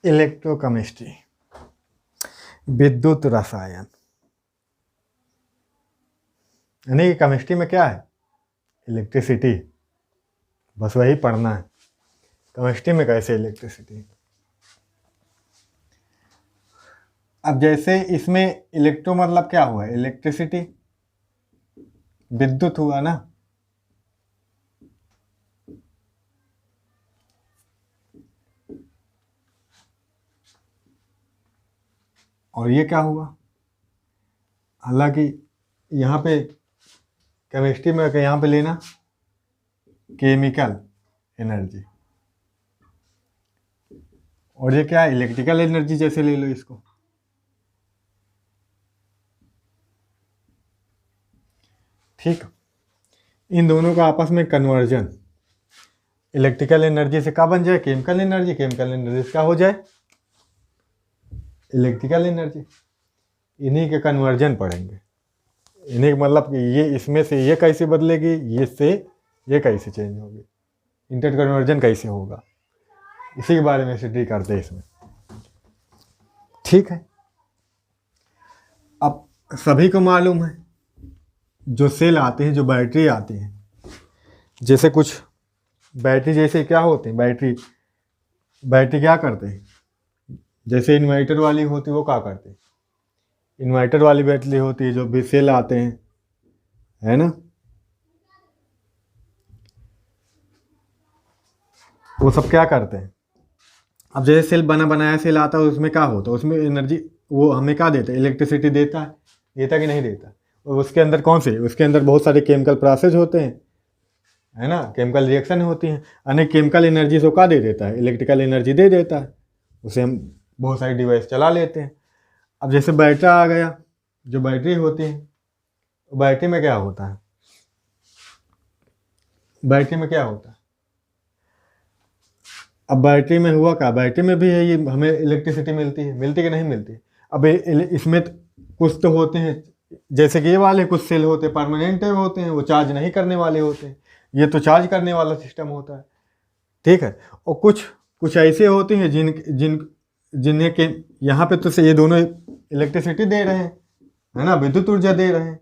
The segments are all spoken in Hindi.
इलेक्ट्रोकेमिस्ट्री, विद्युत रसायन। यानी कि केमिस्ट्री में क्या है? इलेक्ट्रिसिटी। बस वही पढ़ना है। केमिस्ट्री में कैसे इलेक्ट्रिसिटी। अब जैसे इसमें इलेक्ट्रो मतलब क्या हुआ? इलेक्ट्रिसिटी, विद्युत हुआ ना। और ये क्या हुआ? हालांकि यहाँ पे केमिस्ट्री में यहाँ पे लेना केमिकल एनर्जी, और ये क्या है? Electrical energy. जैसे ले लो इसको, ठीक। इन दोनों का आपस में कन्वर्जन इलेक्ट्रिकल एनर्जी से क्या बन जाए? Chemical energy. केमिकल एनर्जी से क्या हो जाए? Electrical energy. इन्हीं के कन्वर्जन पढ़ेंगे। इन्हीं मतलब कि ये इसमें से ये कैसे बदलेगी, ये से ये कैसे चेंज होगी, इंटर कन्वर्जन कैसे होगा, इसी के बारे में स्टडी करते हैं इसमें, ठीक है। अब सभी को मालूम है जो सेल आते हैं, जो बैटरी आती हैं, जैसे कुछ बैटरी जैसे क्या होते हैं? बैटरी क्या करते हैं? जैसे इन्वर्टर वाली होती है वो क्या करते हैं? इन्वर्टर वाली बैटरी होती है, जो भी सेल आते हैं, है ना, वो सब क्या करते हैं? अब जैसे सेल बना बनाया सेल आता है, उसमें क्या होता है? उसमें एनर्जी वो हमें क्या देता है? इलेक्ट्रिसिटी देता है। देता कि नहीं देता? और उसके अंदर कौन से? उसके अंदर बहुत सारे केमिकल प्रोसेस होते हैं, है ना, केमिकल रिएक्शन होती हैं। अनेक केमिकल एनर्जी से क्या दे देता है? इलेक्ट्रिकल एनर्जी दे देता है। उसे हम बहुत सारी डिवाइस चला लेते हैं। अब जैसे बैटरी आ गया, जो बैटरी होती है, बैटरी में क्या होता है? बैटरी में क्या होता है? अब बैटरी में हुआ क्या? बैटरी में भी है, ये हमें इलेक्ट्रिसिटी मिलती है। मिलती कि नहीं मिलती? अब इसमें कुछ तो होते हैं, जैसे कि ये वाले कुछ सेल होते हैं परमानेंट होते हैं, वो चार्ज नहीं करने वाले होते हैं। ये तो चार्ज करने वाला सिस्टम होता है, ठीक है। और कुछ ऐसे होते हैं जिन्हें के यहाँ पे तो से ये दोनों इलेक्ट्रिसिटी दे रहे हैं, है ना, विद्युत ऊर्जा दे रहे हैं।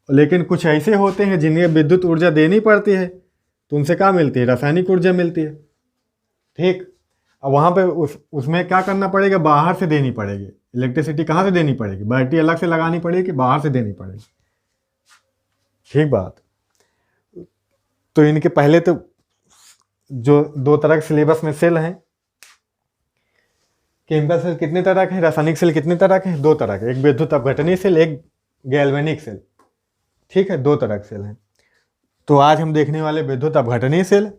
लेकिन कुछ ऐसे होते हैं जिन्हें विद्युत ऊर्जा देनी पड़ती है, तो उनसे क्या मिलती है? रासायनिक ऊर्जा मिलती है, ठीक। अब वहाँ पे उसमें क्या करना पड़ेगा? बाहर से देनी पड़ेगी इलेक्ट्रिसिटी। कहाँ से देनी पड़ेगी? बैटरी अलग से लगानी पड़ेगी, बाहर से देनी पड़ेगी, ठीक बात। तो इनके पहले तो जो दो तरह के सिलेबस में सेल हैं, केमिकल सेल कितने तरह के हैं, रासायनिक सेल कितने तरह के हैं? दो तरह के, एक विद्युत अपघटनीय सेल, एक गैल्वेनिक सेल, ठीक है, दो तरह के सेल हैं। तो आज हम देखने वाले विद्युत अपघटनीय सेल,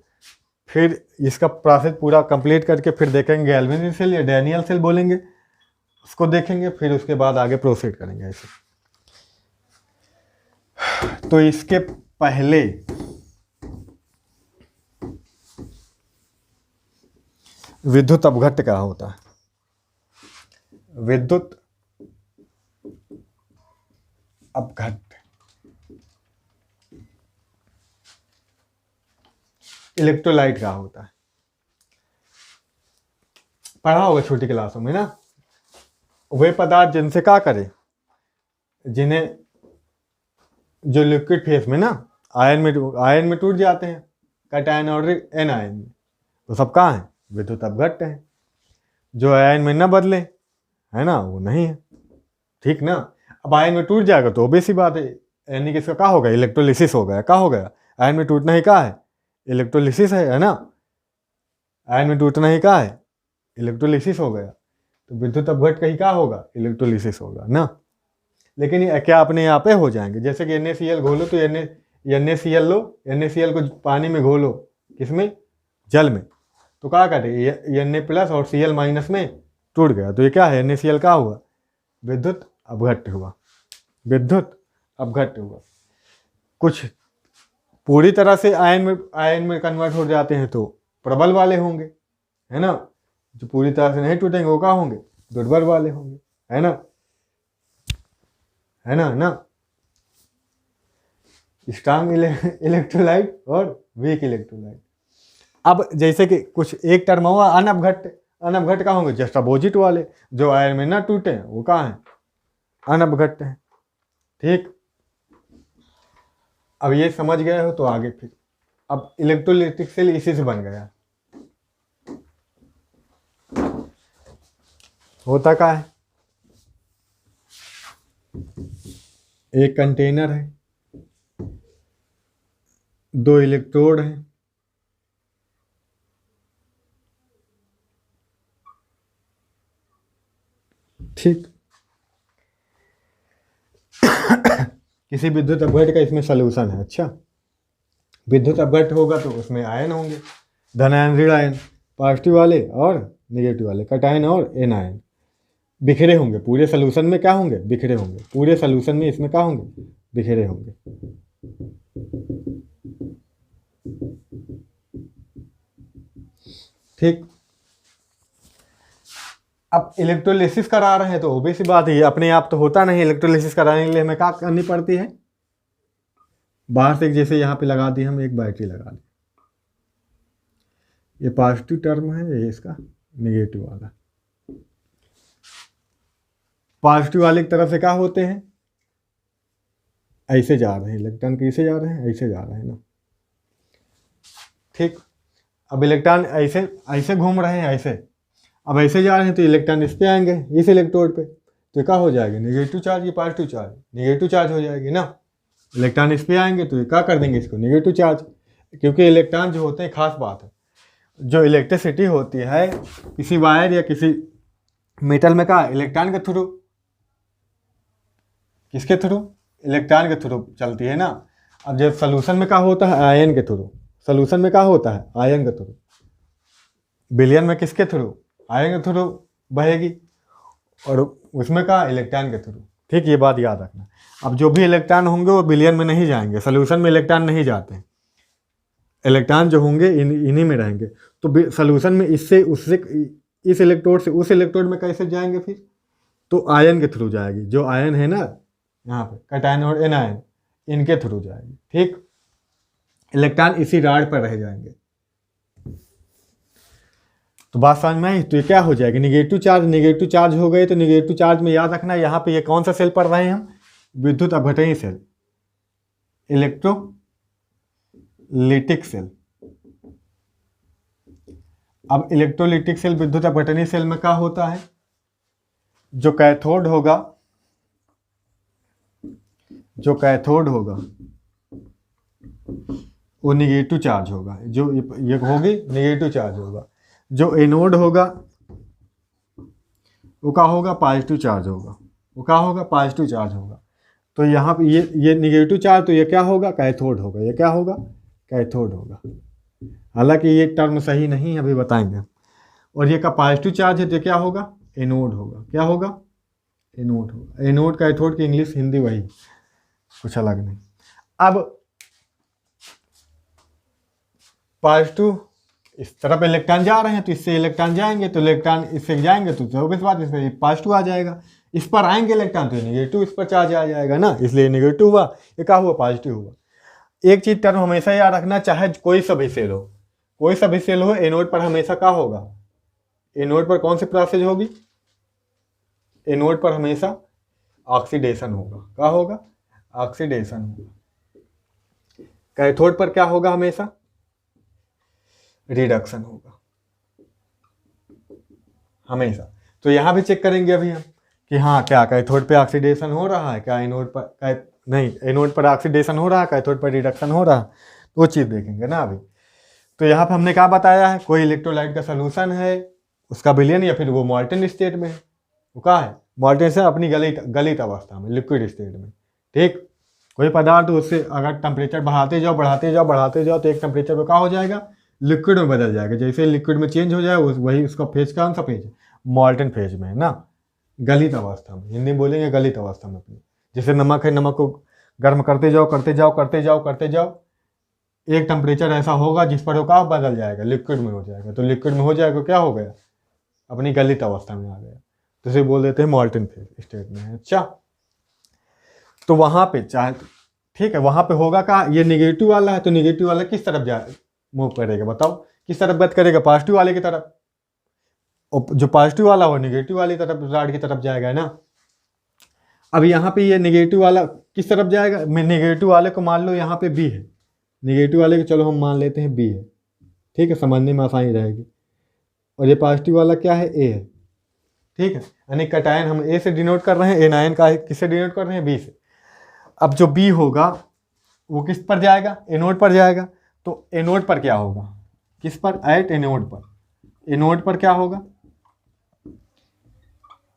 फिर इसका प्रोसेस पूरा कंप्लीट करके फिर देखेंगे गैल्वेनिक सेल या डैनियल सेल बोलेंगे, उसको देखेंगे, फिर उसके बाद आगे प्रोसीड करेंगे ऐसे। तो इसके पहले विद्युत अपघट्ट क्या होता है? विद्युत अपघट्ट इलेक्ट्रोलाइट क्या होता है? पढ़ा होगा छोटी क्लासों में ना। वे पदार्थ जिनसे क्या करें, जिन्हें जो लिक्विड फेस में ना आयन में टूट जाते हैं, कैटायन और एनायन में, तो सब कहाँ है? विद्युत अपघट्ट है। जो आयन में न बदले, है ना, वो नहीं है, ठीक ना। अब आयन में टूट जाएगा तो ऑब्वियस सी बात है, यानी कि इसका क्या हो गया? इलेक्ट्रोलिसिस हो गया। क्या हो गया? आयन में टूटना ही क्या है? इलेक्ट्रोलिसिस है ना। आयन में टूटना ही क्या है? इलेक्ट्रोलिसिस हो गया। तो विद्युत अपघट्ट कहीं क्या होगा? इलेक्ट्रोलिसिस होगा ना। लेकिन ये क्या अपने यहाँ पे हो जाएंगे? जैसे कि NaCl घोलो तो NaCl लो, NaCl को पानी में घोलो, किसमें? जल में, तो क्या करे? Na+ और Cl- में टूट गया, तो ये क्या है? NaCl क्या हुआ? विद्युत अपघट्ट हुआ। विद्युत अपघट्ट हुआ। कुछ पूरी तरह से आयन में कन्वर्ट हो जाते हैं तो प्रबल वाले होंगे, है ना। जो पूरी तरह से नहीं टूटेंगे वो क्या होंगे? दुर्बल वाले होंगे, है ना, है ना। स्ट्रांग इलेक्ट्रोलाइट और वीक इलेक्ट्रोलाइट। अब जैसे कि कुछ एक टर्म हुआ अनअपघट्ट, अनअपघट कहाँ होंगे, जस्ट अपोजिट वाले, जो आयन में ना टूटे हैं वो कहाँ हैं, अनअपघट हैं। ठीक, अब ये समझ गए हो तो आगे फिर, अब इलेक्ट्रोलिटिक सेल इसी से बन गया। होता क्या है, एक कंटेनर है, दो इलेक्ट्रोड हैं, ठीक, किसी विद्युत अपघट का इसमें सलूशन है। अच्छा, विद्युत अपघट होगा तो उसमें आयन होंगे, धन आयन, ऋण आयन, पॉजिटिव वाले और निगेटिव वाले, कटायन और एन आयन, बिखरे होंगे पूरे सलूशन में, क्या होंगे, बिखरे होंगे पूरे सलूशन में, इसमें क्या होंगे, बिखरे होंगे। ठीक, अब इलेक्ट्रोलिसिस करा रहे हैं तो ओबी सी बात है, अपने आप तो होता नहीं, इलेक्ट्रोलिसिस कराने के लिए हमें क्या करनी पड़ती है, बाहर से जैसे यहाँ पे लगा दी हम एक बैटरी लगा दी, ये पॉजिटिव टर्म है, ये इसका निगेटिव वाला, पॉजिटिव वाले की तरफ से क्या होते हैं, ऐसे जा रहे हैं इलेक्ट्रॉन, कैसे जा रहे हैं, ऐसे जा रहे हैं ना। ठीक, अब इलेक्ट्रॉन ऐसे ऐसे घूम रहे हैं, ऐसे, अब ऐसे जा रहे हैं तो इलेक्ट्रॉन इस पे आएंगे, इस इलेक्ट्रोड पे, तो क्या हो जाएगा, निगेटिव चार्ज, ये पॉजिटिव चार्ज, निगेटिव चार्ज हो जाएगी ना। इलेक्ट्रॉन इस पे आएंगे तो ये क्या कर देंगे, इसको निगेटिव चार्ज, क्योंकि इलेक्ट्रॉन जो होते हैं, खास बात है, जो इलेक्ट्रिसिटी होती है किसी वायर या किसी मेटल में, का इलेक्ट्रॉन के थ्रू, किसके थ्रू, इलेक्ट्रॉन के थ्रू चलती है ना। अब जब सोल्यूशन में क्या होता है, आयन के थ्रू, सोल्यूशन में क्या होता है, आयन के थ्रू, विलयन में किसके थ्रू, आयन के थ्रू बहेगी, और उसमें का इलेक्ट्रॉन के थ्रू। ठीक, ये बात याद रखना। अब जो भी इलेक्ट्रॉन होंगे वो विलयन में नहीं जाएंगे, सोल्यूशन में इलेक्ट्रॉन नहीं जाते हैं, इलेक्ट्रॉन जो होंगे इन्हीं में रहेंगे। तो सोल्यूशन में इससे उससे, इस इलेक्ट्रोड से उस इलेक्ट्रोड में कैसे जाएंगे फिर, तो आयन के थ्रू जाएगी, जो आयन है ना यहाँ पे, कैटायन और एनायन, इनके थ्रू जाएगी। ठीक, इलेक्ट्रॉन इसी राड पर रह जाएंगे। तो बात समझ में आई, तो ये क्या हो जाएगा, निगेटिव चार्ज, निगेटिव चार्ज हो गए, तो निगेटिव चार्ज में याद रखना यहाँ पे ये कौन सा सेल पढ़ रहे हैं हम, विद्युत अपघटनी सेल, इलेक्ट्रोलिटिक सेल। अब इलेक्ट्रोलिटिक सेल, विद्युत अपघटनी सेल में क्या होता है, जो कैथोड होगा, जो कैथोड होगा वो निगेटिव चार्ज होगा, जो ये होगी निगेटिव चार्ज होगा, जो एनोड होगा वो क्या होगा, पॉजिटिव चार्ज होगा, वो क्या होगा, पॉजिटिव चार्ज होगा। तो यहाँ पे ये निगेटिव चार्ज, तो ये क्या होगा, कैथोड होगा, ये क्या होगा, कैथोड होगा। हालांकि ये टर्म सही नहीं है, अभी बताएंगे। और ये का पॉजिटिव चार्ज है तो क्या होगा, एनोड होगा, क्या होगा, एनोड होगा। एनोड कैथोड की इंग्लिश हिंदी वही, कुछ अलग नहीं। अब पॉजिटिव, इस तरफ इलेक्ट्रॉन जा रहे हैं तो इससे इलेक्ट्रॉन जाएंगे, तो इलेक्ट्रॉन इससे जाएंगे तो ऑब्वियस बात इससे पॉजिटिव आ जाएगा, इस पर आएंगे इलेक्ट्रॉन तो निगेटिव इस पर चार्ज आ जाएगा ना, इसलिए निगेटिव हुआ, ये क्या हुआ, पॉजिटिव हुआ। एक चीज टर्म हमेशा याद रखना, चाहे कोई सा भी सेल हो, कोई सा भी सेल हो, एनोड पर हमेशा क्या होगा, एनोड पर कौन सी प्रोसेस होगी, एनोड पर हमेशा ऑक्सीडेशन होगा, क्या होगा, ऑक्सीडेशन होगा। कैथोड पर क्या होगा, हमेशा रिडक्शन होगा, हमेशा। तो यहाँ भी चेक करेंगे अभी हम कि हाँ क्या कैथोड पे ऑक्सीडेशन हो रहा है, क्या एनोड पर, नहीं एनोड पर ऑक्सीडेशन हो रहा है, कैथोड पर रिडक्शन हो रहा है, तो वो चीज़ देखेंगे ना अभी। तो यहाँ पे हमने क्या बताया है, कोई इलेक्ट्रोलाइट का सोल्यूशन है, उसका विलयन या फिर वो मॉल्टन स्टेट में है, वो क्या है, मॉल्टन से अपनी गलित अवस्था में, लिक्विड स्टेट में। ठीक, कोई पदार्थ उससे अगर टेम्परेचर बढ़ाते जाओ बढ़ाते जाओ बढ़ाते जाओ तो एक टेम्परेचर पर क्या हो जाएगा, लिक्विड में बदल जाएगा। जैसे लिक्विड में चेंज हो जाए वही उसका फेज कौन सा फेज है, मॉल्टन फेज में है ना, गलित अवस्था में, हिंदी में बोलेंगे गलित अवस्था में अपनी। जैसे नमक है, नमक को गर्म करते जाओ करते जाओ करते जाओ करते जाओ, एक टेम्परेचर ऐसा होगा जिस पर वो क्या बदल जाएगा, लिक्विड में हो जाएगा। तो लिक्विड में हो जाएगा, क्या हो गया, अपनी गलित अवस्था में आ गया, तो इसे बोल देते हैं मॉल्टन फेज स्टेट में है। अच्छा, तो वहाँ पे चाहे, ठीक है, वहाँ पे होगा क्या, ये निगेटिव वाला है तो निगेटिव वाला किस तरफ मूव करेगा, बताओ किस तरफ गति करेगा, पॉजिटिव वाले की तरफ। और जो पॉजिटिव वाला वो निगेटिव वाली तरफ रॉड की तरफ जाएगा, है ना। अब यहाँ पे ये निगेटिव वाला किस तरफ जाएगा, मैं निगेटिव वाले को मान लो यहाँ पे बी है, निगेटिव वाले को चलो हम मान लेते हैं बी है, ठीक है, समझने में आसानी रहेगी। और ये पॉजिटिव वाला क्या है, ए है, ठीक है। यानी कैटायन हम ए से डिनोट कर रहे हैं, एनायन का किससे डिनोट कर रहे हैं, बी से। अब जो बी होगा वो किस पर जाएगा, एनोड पर जाएगा। तो एनोड पर क्या होगा, किस पर, एट एनोड पर। एनोड पर क्या होगा,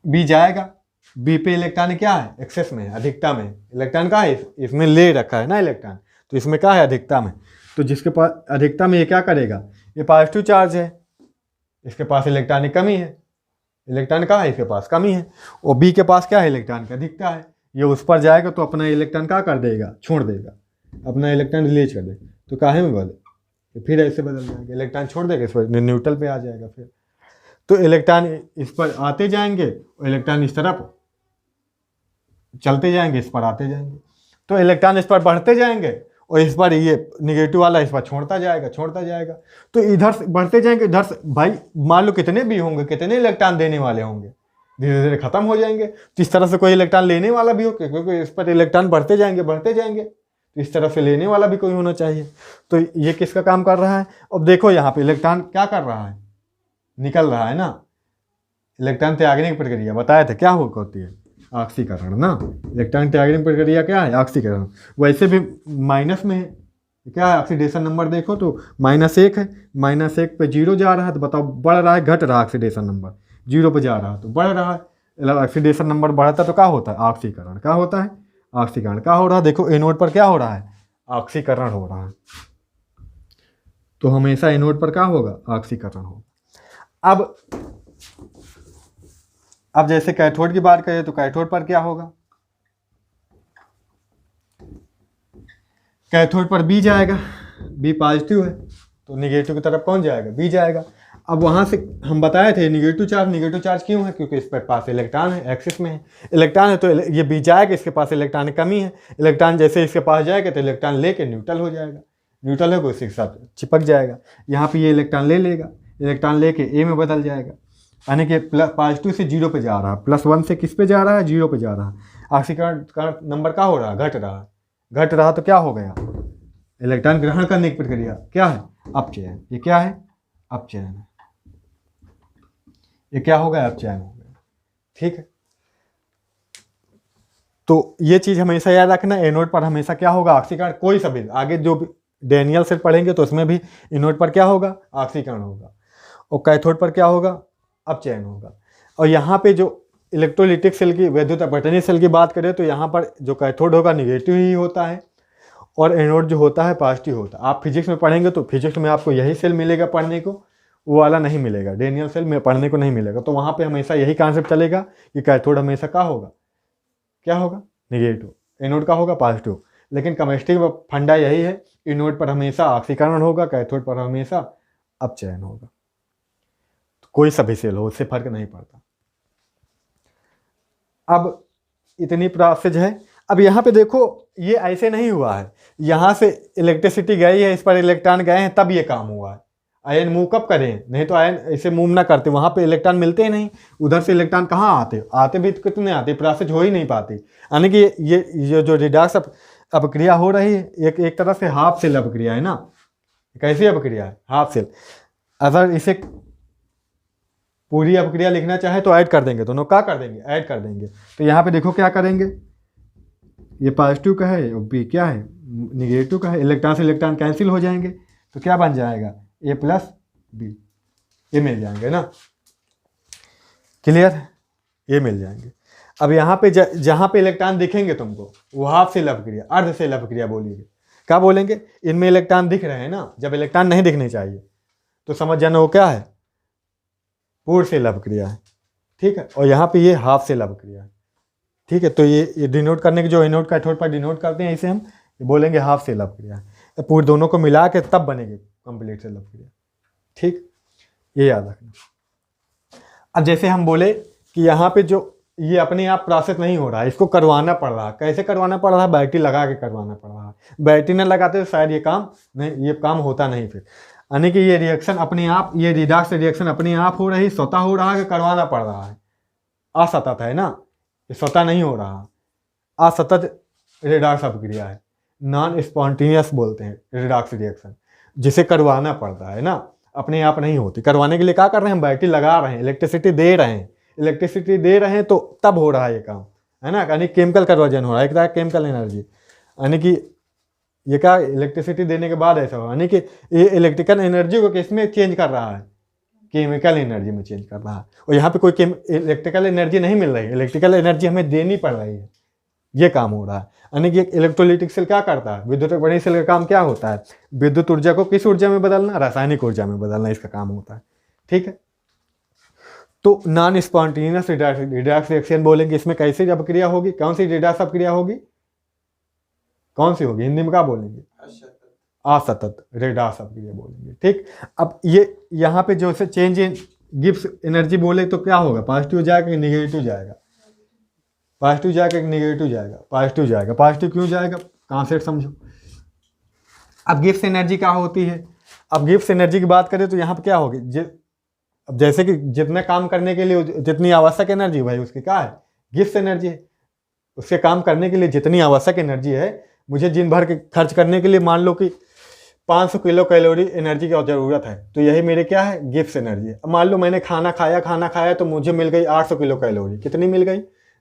बी जाएगा, बी पे इलेक्ट्रॉन क्या है, एक्सेस में है, अधिकता में। इलेक्ट्रॉन का है, इसमें ले रखा है ना इलेक्ट्रॉन, तो इसमें क्या है, अधिकता में। तो जिसके पास अधिकता में ये क्या करेगा, ये पॉजिटिव चार्ज है, इसके पास इलेक्ट्रॉन की कमी है, इलेक्ट्रॉन का है, इसके पास कमी है। और बी के पास क्या है, इलेक्ट्रॉन की अधिकता है। ये उस पर जाएगा तो अपना इलेक्ट्रॉन क्या कर देगा, छोड़ देगा, अपना इलेक्ट्रॉन रिलीज कर देगा। तो काहे में बदले, फिर ऐसे बदल जाएगा, इलेक्ट्रॉन छोड़ देगा, इस पर न्यूट्रल पे आ जाएगा फिर। तो इलेक्ट्रॉन इस पर आते जाएंगे और इलेक्ट्रॉन इस तरफ चलते जाएंगे, इस पर आते जाएंगे। तो इलेक्ट्रॉन इस पर बढ़ते जाएंगे और इस पर ये निगेटिव वाला इस पर छोड़ता जाएगा, छोड़ता जाएगा। तो इधर से बढ़ते जाएंगे, इधर से भाई मान लो कितने भी होंगे, कितने इलेक्ट्रॉन देने वाले होंगे, धीरे धीरे खत्म हो जाएंगे। तो इस तरह से कोई इलेक्ट्रॉन लेने वाला भी हो, क्योंकि इस पर इलेक्ट्रॉन बढ़ते जाएंगे, बढ़ते जाएंगे, तो इस तरफ से लेने वाला भी कोई होना चाहिए। तो ये किसका काम कर रहा है। अब देखो यहाँ पे इलेक्ट्रॉन क्या कर रहा है, निकल रहा है ना। इलेक्ट्रॉन त्यागने की प्रक्रिया बताए थे क्या होती है, ऑक्सीकरण ना। इलेक्ट्रॉन त्यागने की प्रक्रिया क्या है, ऑक्सीकरण। वैसे भी माइनस में है, क्या है, ऑक्सीडेशन नंबर देखो तो -1 है, -1 पे 0 जा रहा है, तो बताओ बढ़ रहा है घट रहा है, ऑक्सीडेशन नंबर 0 पे जा रहा है तो बढ़ रहा है। ऑक्सीडेशन नंबर बढ़ता तो क्या होता है, ऑक्सीकरण। क्या होता है, ऑक्सीकरण। क्या हो रहा है, देखो एनोड पर क्या हो रहा है, ऑक्सीकरण हो रहा है। तो हमेशा एनोड पर क्या होगा, ऑक्सीकरण होगा। अब जैसे कैथोड की बात करें तो कैथोड पर क्या होगा, कैथोड पर बी जाएगा, बी पॉजिटिव है तो निगेटिव की तरफ कौन जाएगा, बी जाएगा। अब वहां से हम बताए थे निगेटिव चार्ज क्यों है, क्योंकि इस पर पास इलेक्ट्रॉन है, एक्सिस में है इलेक्ट्रॉन है, तो ये बी जाएगा, इसके पास इलेक्ट्रॉन की कमी है। इलेक्ट्रॉन जैसे इसके पास जाएगा तो इलेक्ट्रॉन लेके न्यूट्रल हो जाएगा, न्यूट्रल होगा उसके साथ चिपक जाएगा। यहाँ पे ये इलेक्ट्रॉन ले लेगा, इलेक्ट्रॉन लेके ए में बदल जाएगा, यानी कि पॉजिटिव से 0 पे जा रहा है, +1 से किस पे जा रहा है, 0 पे जा रहा है। ऑक्सीकरण का नंबर क्या हो रहा है, घट रहा है। घट रहा तो क्या हो गया, इलेक्ट्रॉन ग्रहण करने की प्रक्रिया क्या है, अपचयन। ये क्या है, अपचयन है। ये क्या हो गया, अपचयन हो गया, ठीक है। तो ये चीज हमेशा याद रखना, एनोड पर हमेशा क्या होगा, ऑक्सीकरण। कोई सा भी आगे जो भी डैनियल से पढ़ेंगे तो उसमें भी एनोड पर क्या होगा, ऑक्सीकरण होगा, और कैथोड पर क्या होगा, अपचयन होगा। और यहाँ पे जो इलेक्ट्रोलिटिक सेल की, वैद्युत अपवर्तनीय सेल की बात करें तो यहाँ पर जो कैथोड होगा निगेटिव ही होता है और एनोड जो होता है पॉजिटिव होता है। आप फिजिक्स में पढ़ेंगे तो फिजिक्स में आपको यही सेल मिलेगा पढ़ने को, वो वाला नहीं मिलेगा, डैनियल सेल में पढ़ने को नहीं मिलेगा। तो वहाँ पे हमेशा यही कॉन्सेप्ट चलेगा कि कैथोड हमेशा क्या होगा, क्या होगा, निगेटिव, एनोड का होगा पॉजिटिव। लेकिन केमिस्ट्री का फंडा यही है, एनोड पर हमेशा ऑक्सीकरण होगा, कैथोड पर हमेशा अपचयन होगा। कोई सा भी सेल हो उससे फर्क नहीं पड़ता। अब इतनी प्रोसेस है। अब यहाँ पे देखो ये ऐसे नहीं हुआ है, यहाँ से इलेक्ट्रिसिटी गई है, इस पर इलेक्ट्रॉन गए हैं तब ये काम हुआ है। आयन मूव कब करें, नहीं तो आयन ऐसे मूव ना करते, वहाँ पे इलेक्ट्रॉन मिलते ही नहीं। उधर से इलेक्ट्रॉन कहाँ आते भी तो कितने आते, प्रोसेस हो ही नहीं पाती। यानी कि ये जो रिडक्स अपक्रिया हो रही है एक तरह से हाफ सेल अपक्रिया है ना। कैसी अपक्रिया है, हाफ सेल। अगर इसे पूरी अपक्रिया लिखना चाहे तो ऐड कर देंगे, दोनों क्या कर देंगे, ऐड कर देंगे। तो यहाँ पे देखो क्या करेंगे, ये पॉजिटिव का है और बी क्या है, निगेटिव का है। इलेक्ट्रॉन से इलेक्ट्रॉन कैंसिल हो जाएंगे तो क्या बन जाएगा, A + B, ये मिल जाएंगे ना, क्लियर, ये मिल जाएंगे। अब यहाँ पे जहाँ पे इलेक्ट्रॉन दिखेंगे तुमको वो हाफ सेल अपक्रिया, अर्ध सेल अपक्रिया बोलिए, क्या बोलेंगे, इनमें इलेक्ट्रॉन दिख रहे हैं ना। जब इलेक्ट्रॉन नहीं दिखने चाहिए तो समझ जाना वो क्या है, पूर्ण सेल अपक्रिया है, ठीक है। और यहाँ पे ये हाफ सेल अपक्रिया है, ठीक है। तो ये डिनोट करने के जो एनोड कैथोड पर डिनोट करते हैं, इसे हम बोलेंगे हाफ सेल अपक्रिया है। पूरे दोनों को मिला के तब बनेगी कंप्लीट सेल अपक्रिया, ठीक, ये याद रखना। अब जैसे हम बोले कि यहाँ पे जो ये अपने आप प्रोसेस नहीं हो रहा है, इसको करवाना पड़ रहा है। कैसे करवाना पड़ रहा है, बैटरी लगा के करवाना पड़ रहा है। बैटरी न लगाते तो शायद ये काम होता नहीं। फिर यानी कि ये रिएक्शन अपने आप, ये रिडॉक्स रिएक्शन अपने आप हो रही, स्वतः हो रहा है कि करवाना पड़ रहा है? असतत है ना, ये स्वतः नहीं हो रहा, असतत रिडॉक्स अपक्रिया है, नॉन स्पॉन्टेनियस बोलते हैं रिडॉक्स रिएक्शन, जिसे करवाना पड़ता है ना, अपने आप नहीं होती। करवाने के लिए क्या कर रहे हैं? हम बैटरी लगा रहे हैं, इलेक्ट्रिसिटी दे रहे हैं, इलेक्ट्रिसिटी दे रहे हैं तो तब हो रहा है ये काम, है ना, यानी केमिकल कन्वर्जन हो रहा है, एक तरह केमिकल एनर्जी, यानी कि ये क्या इलेक्ट्रिसिटी देने के बाद ऐसा हो, यानी कि ये इलेक्ट्रिकल एनर्जी को किस में चेंज कर रहा है? केमिकल एनर्जी में चेंज कर रहा है। और यहाँ पे कोई इलेक्ट्रिकल एनर्जी नहीं मिल रही है, इलेक्ट्रिकल एनर्जी हमें देनी पड़ रही है, ये काम हो रहा है। यानी कि इलेक्ट्रोलिटिक सेल क्या करता है? विद्युत वर्णी सेल का काम क्या होता है? विद्युत ऊर्जा को किस ऊर्जा में बदलना? रासायनिक ऊर्जा में बदलना, इसका काम होता है। ठीक है, तो नॉन स्पॉन्टेनियस रिडॉक्स रिएक्शन बोलेंगे, इसमें कैसी अपक्रिया होगी? कौन सी रिडॉक्स अपक्रिया होगी? कौन सी होगी? हिंदी में क्या बोलेंगे? असतत रिडॉक्स अपक्रिया बोलेंगे। ठीक, अब ये यहाँ पे जो से चेंज इन गिब्स एनर्जी बोले तो क्या होगा? पॉजिटिव जाएगा कि निगेटिव जाएगा? पॉजिटिव जाएगा कि निगेटिव जाएगा? पॉजिटिव जाएगा। पॉजिटिव क्यों जाएगा? कॉन्सेप्ट समझो। अब गिब्स एनर्जी क्या होती है? अब गिब्स एनर्जी की बात करें तो यहाँ पे क्या होगी? अब जैसे कि जितना काम करने के लिए जितनी आवश्यक एनर्जी भाई उसकी क्या है? गिब्स एनर्जी है। उसके काम करने के लिए जितनी आवश्यक एनर्जी है, मुझे दिन भर के खर्च करने के लिए मान लो कि 500 किलो कैलोरी एनर्जी की जरूरत है, तो यही मेरे क्या है? गिब्स एनर्जी है। अब मान लो मैंने खाना खाया तो मुझे मिल गई 800 किलो कैलोरी। कितनी मिल गई?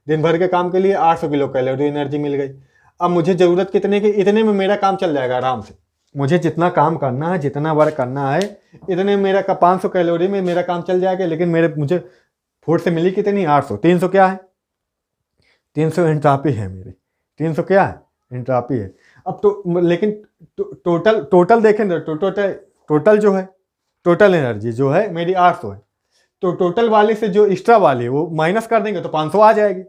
दिन भर के काम के लिए 800 किलो कैलोरी एनर्जी मिल गई। अब मुझे जरूरत कितने की? इतने में मेरा काम चल जाएगा आराम से। मुझे जितना काम करना है, जितना वर्क करना है, इतने में मेरा 500 कैलोरी में मेरा काम चल जाएगा। लेकिन मुझे फूड से मिली कितनी? 800। 300 क्या है? 300 एंट्रोपी है मेरी। 300 क्या है? एंट्रोपी है। अब तो लेकिन टोटल देखें तो टोटल जो है, टोटल एनर्जी जो है मेरी 800 है। तो टोटल वाले से जो एक्स्ट्रा वाली है वो माइनस कर देंगे तो 500 आ जाएगी।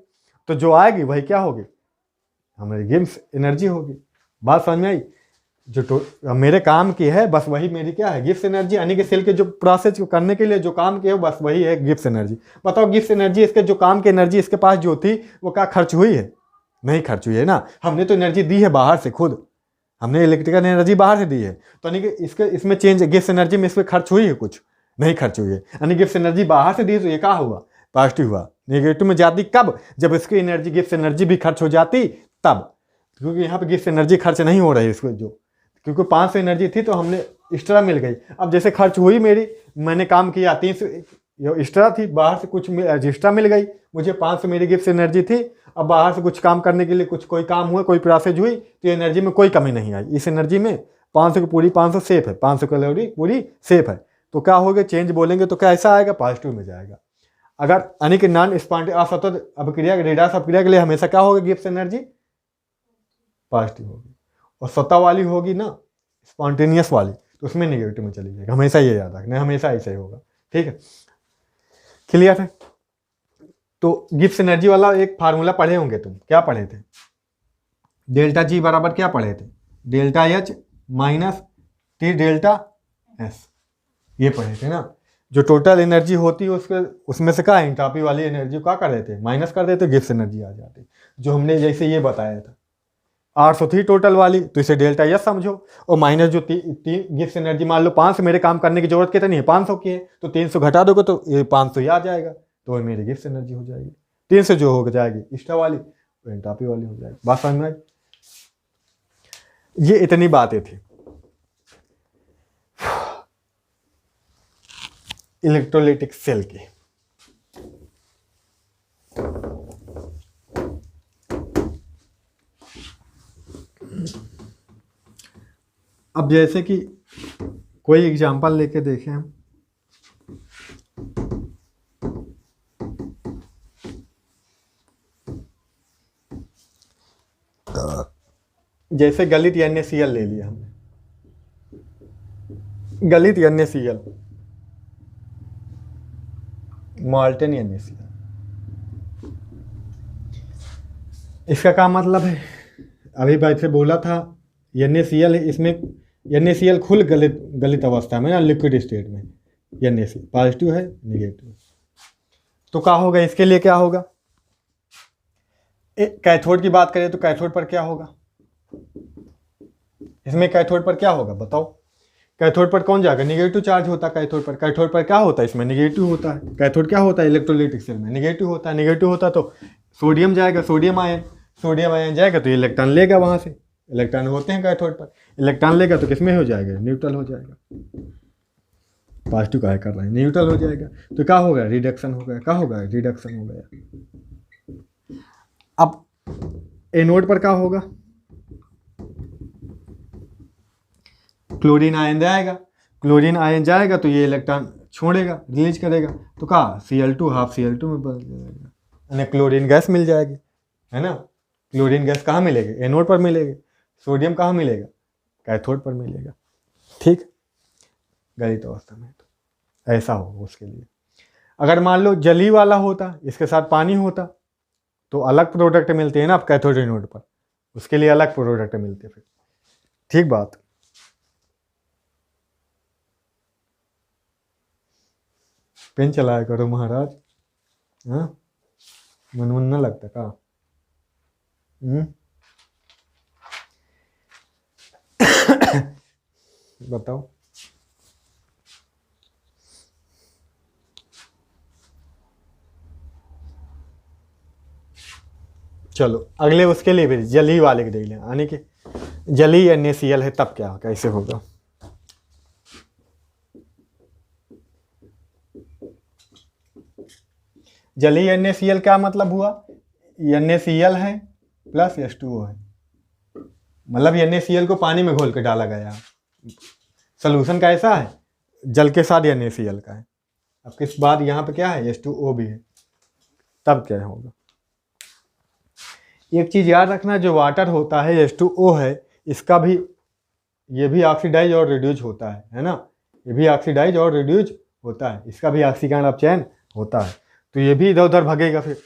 तो जो आएगी वही क्या होगी? हमारी गिब्स एनर्जी होगी। बात समझ में आई? जो मेरे काम की है बस वही मेरी क्या है? Gibbs energy. यानी कि सेल के जो प्रोसेस करने के लिए जो काम किया बस वही है गिब्स एनर्जी। बताओ गिब्स एनर्जी, इसके जो काम की एनर्जी इसके पास जो थी वो क्या खर्च हुई है? नहीं खर्च हुई है ना। हमने तो एनर्जी दी है बाहर से, खुद हमने इलेक्ट्रिकल एनर्जी बाहर से दी है। तो यानी कि इसमें चेंज गिब्स एनर्जी में इसमें खर्च हुई है? कुछ नहीं खर्च हुई है। यानी गिब्स एनर्जी बाहर से दी तो ये क्या हुआ? पॉजिटिव हुआ। नेगेटिव में जाती कब? जब इसकी एनर्जी गिब्स एनर्जी भी खर्च हो जाती तब, क्योंकि यहाँ पे गिब्स एनर्जी खर्च नहीं हो रही है इसको, जो क्योंकि 500 एनर्जी थी तो हमने एक्स्ट्रा मिल गई। अब जैसे खर्च हुई मेरी, मैंने काम किया 300 एक्स्ट्रा थी, बाहर से कुछ एक्स्ट्रा मिल गई। मुझे 500 मेरी गिब्स एनर्जी थी, अब बाहर से कुछ काम करने के लिए कोई काम हुआ, कोई प्रोसेस हुई तो एनर्जी में कोई कमी नहीं आई। इस एनर्जी में 500 की पूरी 500 सेफ है, 500 कैलोरी पूरी सेफ है। तो क्या होगा? चेंज बोलेंगे तो क्या ऐसा आएगा? पॉजिटिव में जाएगा। अगर यानी कि नॉन स्पॉन्टेनियस असतत अपक्रिया, रिडॉक्स अपक्रिया के लिए हमेशा क्या होगा? गिब्स एनर्जी पॉजिटिव होगी। और स्वतः वाली होगी ना, स्पॉन्टेनियस वाली, तो उसमें नेगेटिव में चली जाएगी। हमेशा ये याद रखना, हमेशा ऐसा ही होगा। ठीक है, क्लियर है? तो गिब्स एनर्जी वाला एक फार्मूला पढ़े होंगे तुम। क्या पढ़े थे? डेल्टा जी बराबर क्या पढ़े थे? Delta H minus T delta S, ये पढ़े थे ना। जो टोटल एनर्जी होती है उसमें से क्या एंट्रोपी वाली एनर्जी क्या कर देते? माइनस कर देते, गिब्स एनर्जी आ जाती। जो हमने जैसे ये बताया था 800 थी टोटल वाली, तो इसे डेल्टा एस समझो। और माइनस जो गिब्स एनर्जी, मान लो 500 मेरे काम करने की जरूरत कितनी है? 500 की है, तो 300 घटा दोगे तो ये 500 ही आ जाएगा, तो मेरी गिब्स एनर्जी हो जाएगी। 300 जो हो जाएगी एक्स्ट्रा वाली, तो एंट्रोपी वाली हो जाएगी। बात समझ में आई? ये इतनी बातें थी इलेक्ट्रोलिटिक सेल की। अब जैसे कि कोई एग्जांपल लेके देखें हम। जैसे गलित NaCl ले लिया हमने, गलित NaCl, मॉल्टन NaCl। इसका क्या मतलब है? अभी भाई से बोला था NaCl है, इसमें NaCl खुल गलित अवस्था में ना, लिक्विड स्टेट में NaCl पॉजिटिव है, निगेटिव। तो क्या होगा? इसके लिए क्या होगा? कैथोड की बात करें तो कैथोड पर क्या होगा? इसमें कैथोड पर क्या होगा बताओ? कैथोड पर कौन जाएगा, निगेटिव चार्ज होता है कैथोड पर। कैथोड पर क्या होता है, इसमें निगेटिव होता है। कैथोड क्या होता है, इलेक्ट्रोलाइटिक सेल में निगेटिव होता है। निगेटिव होता तो सोडियम जाएगा, सोडियम आयन जाएगा तो इलेक्ट्रॉन लेगा वहाँ से। इलेक्ट्रॉन होते हैं कैथोड पर, इलेक्ट्रॉन लेगा तो किसमें हो जाएगा, न्यूट्रल हो जाएगा। पॉजिटिव का कर रहे हैं, न्यूट्रल हो जाएगा तो क्या होगा, रिडक्शन हो गया। क्या होगा, रिडक्शन हो गया। अब एनोड पर क्या होगा, क्लोरीन आयन जाएगा। क्लोरीन आयन जाएगा तो ये इलेक्ट्रॉन छोड़ेगा, रिलीज करेगा तो क्या, Cl2 हाफ Cl2 में बदल जाएगा, यानी क्लोरीन गैस मिल जाएगी, है ना। क्लोरीन गैस कहाँ मिलेगी, एनोड पर मिलेगी। सोडियम कहाँ मिलेगा, कैथोड पर मिलेगा। ठीक, गलित अवस्था में तो ऐसा हो। उसके लिए अगर मान लो जली वाला होता, इसके साथ पानी होता तो अलग प्रोडक्ट मिलते हैं ना, आप कैथोड एनोड पर, उसके लिए अलग प्रोडक्ट मिलते फिर। ठीक बात। पेन चलाया करो महाराज, हाँ, मन न लगता का। बताओ। चलो अगले उसके लिए भी जली वाले के देख लें, यानी कि जली NaCl है तब क्या कैसे होगा। जली NaCl क्या मतलब हुआ, NaCl है प्लस H2O है, मतलब NaCl को पानी में घोल के डाला गया। सोल्यूशन का ऐसा है, जल के साथ NaCl का है। अब किस बात यहाँ पे क्या है, H2O भी है, तब क्या होगा। एक चीज याद रखना, जो वाटर होता है H2O है, इसका भी, ये भी ऑक्सीडाइज और रिड्यूज होता है ना, ये भी ऑक्सीडाइज और रिड्यूज होता है, इसका भी ऑक्सीकरण अपचयन होता है, तो ये भी इधर उधर भगेगा फिर।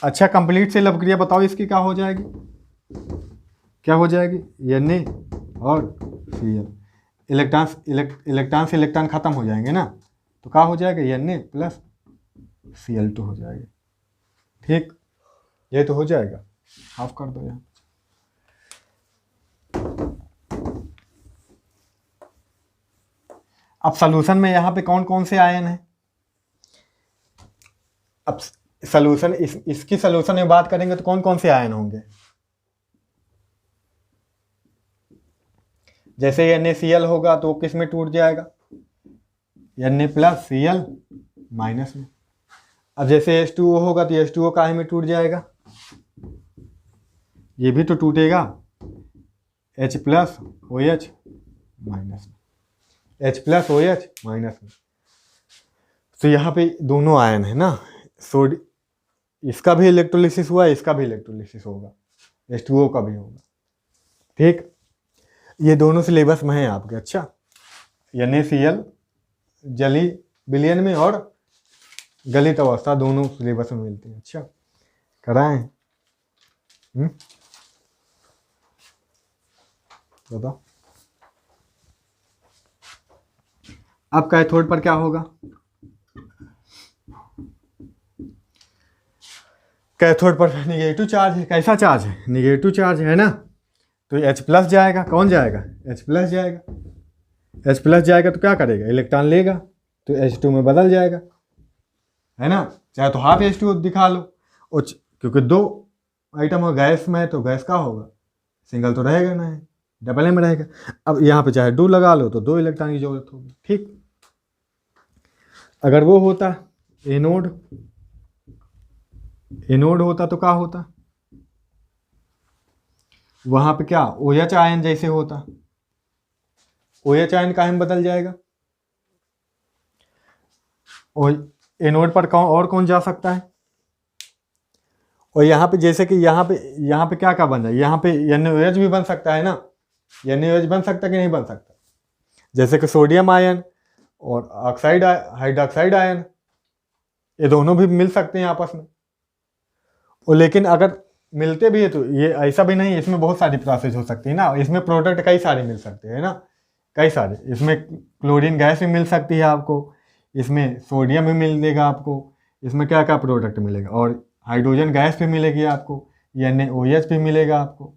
अच्छा, कंप्लीट सेल अपक्रिया बताओ, इसकी क्या हो जाएगी, क्या हो जाएगी, Na और Cl, इलेक्ट्रॉन से इलेक्ट्रॉन खत्म हो जाएंगे ना, तो क्या हो जाएगा, Na प्लस Cl2 हो जाएगा। ठीक, ये तो हो जाएगा, हाफ कर दो यहाँ। अब सॉल्यूशन में यहाँ पे कौन कौन से आयन हैं, अब सॉल्यूशन इसकी सॉल्यूशन में बात करेंगे तो कौन कौन से आयन होंगे। जैसे NaCl होगा तो किस में टूट जाएगा, Na प्लस Cl माइनस में। अब जैसे H2O होगा तो H2O काहे में टूट जाएगा, ये भी तो टूटेगा, H प्लस OH माइनस में, H प्लस OH माइनस में। तो यहाँ पे दोनों आयन है ना, इसका भी इलेक्ट्रोलिसिस हुआ, इसका भी इलेक्ट्रोलिसिस होगा, H2O का भी होगा। ठीक, ये दोनों सिलेबस में है आपके। अच्छा, NaCl जली विलयन में और गलित अवस्था दोनों सिलेबस में मिलती है। अच्छा, कराएं, बताओ। अब कैथोड पर क्या होगा, कैथोड पर निगेटिव चार्ज है। कैसा चार्ज है, निगेटिव चार्ज है ना, तो H प्लस जाएगा, कौन जाएगा, H प्लस जाएगा। H प्लस जाएगा तो क्या करेगा, इलेक्ट्रॉन लेगा तो H2 में बदल जाएगा, है ना। चाहे तो हाफ H2O दिखा लो, क्योंकि दो आइटम हो गैस में तो गैस का होगा, सिंगल तो रहेगा ना, डबल में रहेगा। अब यहाँ पे चाहे 2 लगा लो तो 2 इलेक्ट्रॉन की जरूरत होगी। ठीक, अगर वो होता एनोड होता तो क्या होता, वहां पे क्या OH आयन जैसे होता, OH आयन काहे में बदल जाएगा, एनोड पर और कौन जा सकता है। और यहाँ पे जैसे कि यहाँ पे क्या क्या बन जाए, यहाँ पे NaOH भी बन सकता है ना, NaOH बन सकता है कि नहीं बन सकता, जैसे कि सोडियम आयन और ऑक्साइड हाइड्रोक्साइड आयन, ये दोनों भी मिल सकते हैं आपस में। और लेकिन अगर मिलते भी है तो ये ऐसा भी नहीं, इसमें बहुत सारी प्रोसेस हो सकती है ना, इसमें प्रोडक्ट कई सारे मिल सकते हैं ना, कई सारे। इसमें क्लोरीन गैस भी मिल सकती है आपको, इसमें सोडियम भी मिलेगा आपको, इसमें क्या क्या प्रोडक्ट मिलेगा, और हाइड्रोजन गैस भी मिलेगी आपको, NaOH भी मिलेगा आपको,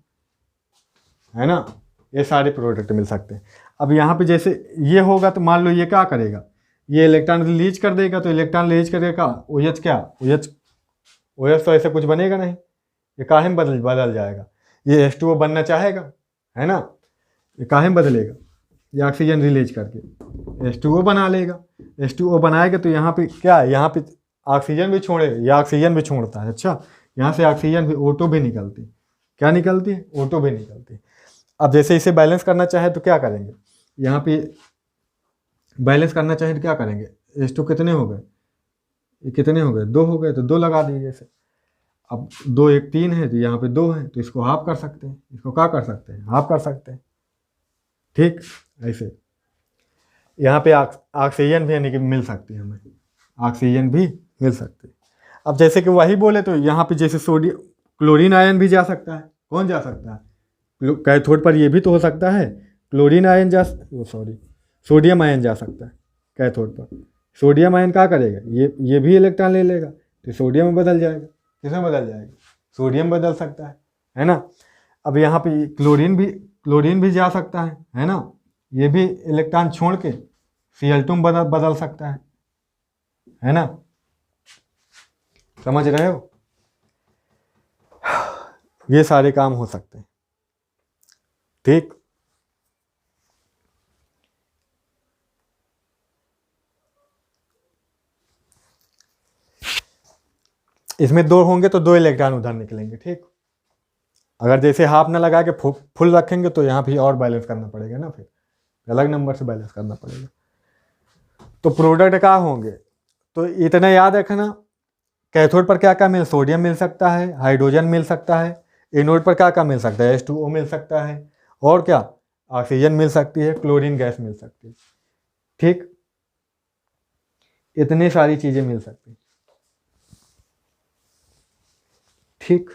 है ना, ये सारे प्रोडक्ट मिल सकते हैं। अब यहाँ पे जैसे ये होगा तो मान लो ये क्या करेगा, ये इलेक्ट्रॉन रिलीज कर देगा, तो इलेक्ट्रॉन रिलीज करेगा OH क्या, OH तो ऐसे कुछ बनेगा नहीं, ये काहे में बदल जाएगा, ये H2O बनना चाहेगा, है ना, ये काहे में बदलेगा, ये ऑक्सीजन रिलीज करके H2O बना लेगा। H2O बनाएगा तो यहाँ पे क्या है, यहाँ पे ऑक्सीजन भी छोड़ेगा, ये ऑक्सीजन भी छोड़ता है। अच्छा, यहाँ से ऑक्सीजन भी O2 भी निकलती, क्या निकलती है, O2 भी निकलती। अब जैसे इसे बैलेंस करना चाहे तो क्या करेंगे, यहाँ पे बैलेंस करना चाहे तो क्या करेंगे, H2 कितने हो गए, ये कितने हो गए, 2 हो गए, तो 2 लगा दिए जैसे। अब 2 1 3 है तो यहाँ पे 2 है, तो इसको हाफ कर सकते हैं, इसको क्या कर सकते हैं, हाफ कर सकते हैं। ठीक, ऐसे यहाँ पे ऑक्सीजन भी यानी कि मिल सकती है, हमें ऑक्सीजन भी मिल सकती है। अब जैसे कि वही बोले तो यहाँ पे जैसे सोडियम क्लोरीन आयन भी जा सकता है, कौन जा सकता है, कैथोड पर ये भी तो हो सकता है, क्लोरीन आयन सोडियम आयन जा सकता है कैथोड पर। सोडियम आयन क्या करेगा, ये भी इलेक्ट्रॉन ले लेगा तो सोडियम में बदल जाएगा, किसमें बदल जाएगा, सोडियम बदल सकता है ना। अब यहाँ पे क्लोरीन भी जा सकता है ना, ये भी इलेक्ट्रॉन छोड़ के Cl2 में बदल सकता है ना, समझ रहे हो, ये सारे काम हो सकते हैं। ठीक, इसमें 2 होंगे तो 2 इलेक्ट्रॉन उधर निकलेंगे। ठीक, अगर जैसे हाफ ना लगा के फुल रखेंगे तो यहाँ भी और बैलेंस करना पड़ेगा ना, फिर अलग नंबर से बैलेंस करना पड़ेगा। तो प्रोडक्ट क्या होंगे, तो इतना याद रखना, कैथोड पर क्या क्या सोडियम मिल सकता है, हाइड्रोजन मिल सकता है, एनोड पर क्या क्या मिल सकता है, H2O मिल सकता है, और क्या ऑक्सीजन मिल सकती है, क्लोरीन गैस मिल सकती है। ठीक, इतनी सारी चीजें मिल सकती हैं। ठीक,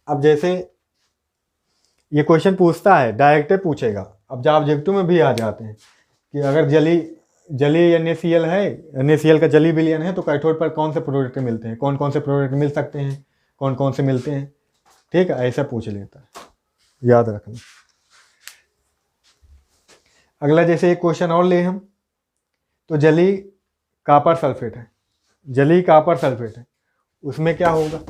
अब जैसे ये क्वेश्चन पूछता है, डायरेक्ट पूछेगा, अब जब ऑब्जेक्टिव में भी आ जाते हैं कि अगर जली NaCl है, NaCl का जली विलयन है, तो कैथोड पर कौन से प्रोडक्ट मिलते हैं, कौन कौन से प्रोडक्ट मिल सकते हैं, कौन कौन से मिलते हैं। ठीक है, ऐसा पूछ लेता है, याद रखना। अगला जैसे एक क्वेश्चन और ले हम, तो जली कॉपर सल्फेट है, उसमें क्या होगा,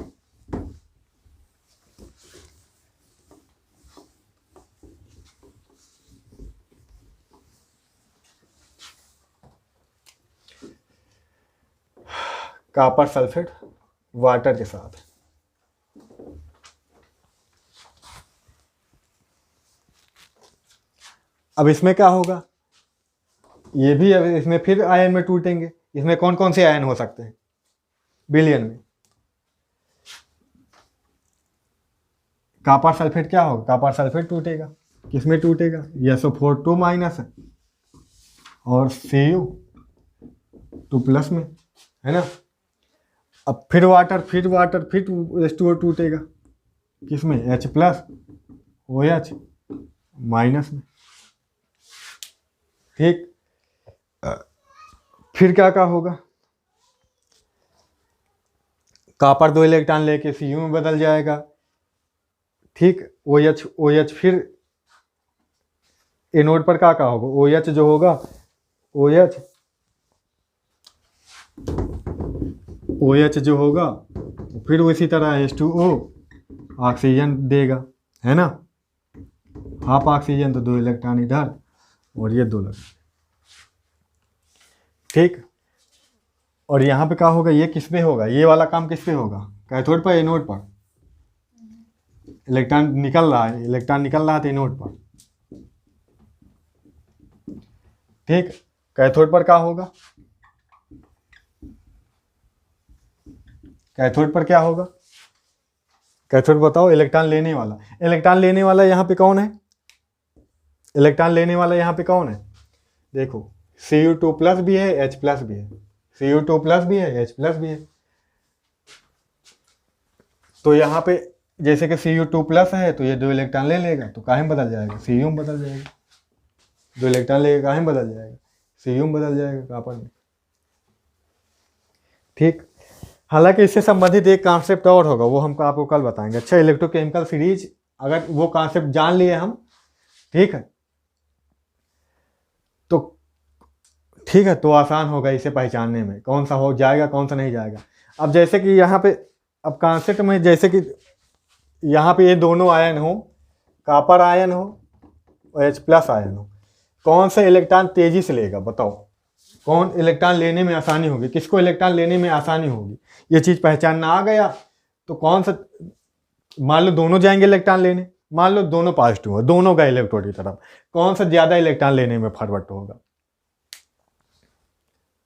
कॉपर सल्फेट वाटर के साथ, अब इसमें क्या होगा, ये भी अब इसमें फिर आयन में टूटेंगे। इसमें कौन कौन से आयन हो सकते हैं, विलयन में कॉपर सल्फेट क्या होगा, कॉपर सल्फेट टूटेगा, किसमें टूटेगा, SO4 माइनस है और Cu2 में, है ना। अब फिर वाटर फिर H2O टूटेगा, किसमें, H+ OH माइनस में। ठीक, फिर क्या क्या होगा, कॉपर 2 इलेक्ट्रॉन लेके Cu में बदल जाएगा। ठीक, OH फिर एनोड पर क्या होगा, OH जो होगा, OH जो होगा फिर उसी तरह H2O ऑक्सीजन देगा, है ना, हाफ ऑक्सीजन, तो 2 इलेक्ट्रॉन इधर और ये 2 इलेक्ट्रॉन। ठीक, और यहाँ पे क्या होगा, ये किस पे होगा, ये वाला काम किस पे होगा, कैथोड पर, एनोड पर, इलेक्ट्रॉन निकल रहा है तो एनोड पर। ठीक, कैथोड पर क्या होगा, कैथोड पर क्या होगा, कैथोड बताओ, इलेक्ट्रॉन लेने वाला यहाँ पे कौन है, इलेक्ट्रॉन लेने वाला यहाँ पे कौन है, देखो Cu2+ भी है, H+ भी है, Cu2+ भी है, H+ भी है। तो यहाँ पे जैसे कि Cu2+ है तो ये 2 इलेक्ट्रॉन ले लेगा, तो काहे में बदल जाएगा, Cu में बदल जाएगा, 2 इलेक्ट्रॉन लेगा, काहे में बदल जाएगा, Cu में बदल जाएगा कॉपर में। ठीक, हालांकि इससे संबंधित एक कॉन्सेप्ट और होगा, वो हम आपको कल बताएंगे। अच्छा, इलेक्ट्रोकेमिकल सीरीज अगर वो कॉन्सेप्ट जान लिए हम, ठीक है, तो ठीक है, तो आसान होगा इसे पहचानने में, कौन सा हो जाएगा कौन सा नहीं जाएगा। अब जैसे कि यहाँ पे, अब कॉन्सेप्ट में जैसे कि यहाँ पे ये दोनों आयन हो, कॉपर आयन हो और H+ आयन हो, कौन सा इलेक्ट्रॉन तेजी से लेगा बताओ, कौन इलेक्ट्रॉन लेने में आसानी होगी, किसको इलेक्ट्रॉन लेने में आसानी होगी, ये चीज पहचानना आ गया। तो कौन सा, मान लो दोनों जाएंगे इलेक्ट्रॉन लेने, मान लो दोनों पॉजिटिव है, दोनों का इलेक्ट्रोड की तरफ, कौन सा ज्यादा इलेक्ट्रॉन लेने में फॉरवर्ड होगा?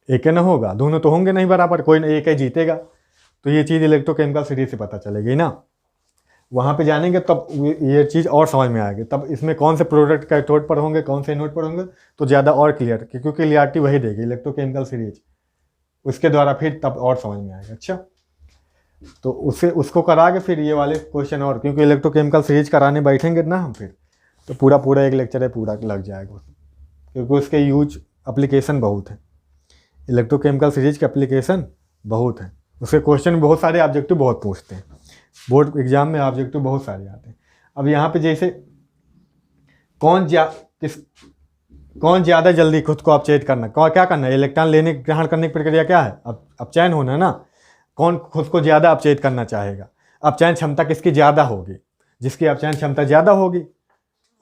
एक ना होगा, दोनों तो होंगे नहीं बराबर, कोई ना एक ही जीतेगा। तो ये चीज इलेक्ट्रोकेमिकल सीरीज से पता चलेगी ना, वहां पे जानेंगे तब ये चीज और समझ में आएगी। तब इसमें कौन से प्रोडक्ट कैथोड पर होंगे, कौन से एनोड पर होंगे, तो ज्यादा और क्लियर, क्योंकि क्लियरिटी वही देगी इलेक्ट्रोकेमिकल सीरीज, उसके द्वारा फिर तब और समझ में आएगा। अच्छा, तो उसको करा के फिर ये वाले क्वेश्चन, और क्योंकि इलेक्ट्रोकेमिकल सीरीज कराने बैठेंगे ना हम फिर, तो पूरा एक लेक्चर है पूरा लग जाएगा, क्योंकि उसके यूज एप्लीकेशन बहुत है, इलेक्ट्रोकेमिकल सीरीज के एप्लीकेशन बहुत है, उसके क्वेश्चन बहुत सारे, ऑब्जेक्टिव बहुत पूछते हैं, बोर्ड एग्जाम में ऑब्जेक्टिव बहुत सारे आते हैं। अब यहाँ पे जैसे कौन ज़्यादा जल्दी खुद को अपचयित करना, क्या करना है, इलेक्ट्रॉन लेने ग्रहण करने की प्रक्रिया क्या है, अब अपचयन होना है ना, कौन खुद को ज़्यादा अपचयित करना चाहेगा, अपचयन क्षमता किसकी ज़्यादा होगी, जिसकी अपचयन क्षमता ज़्यादा होगी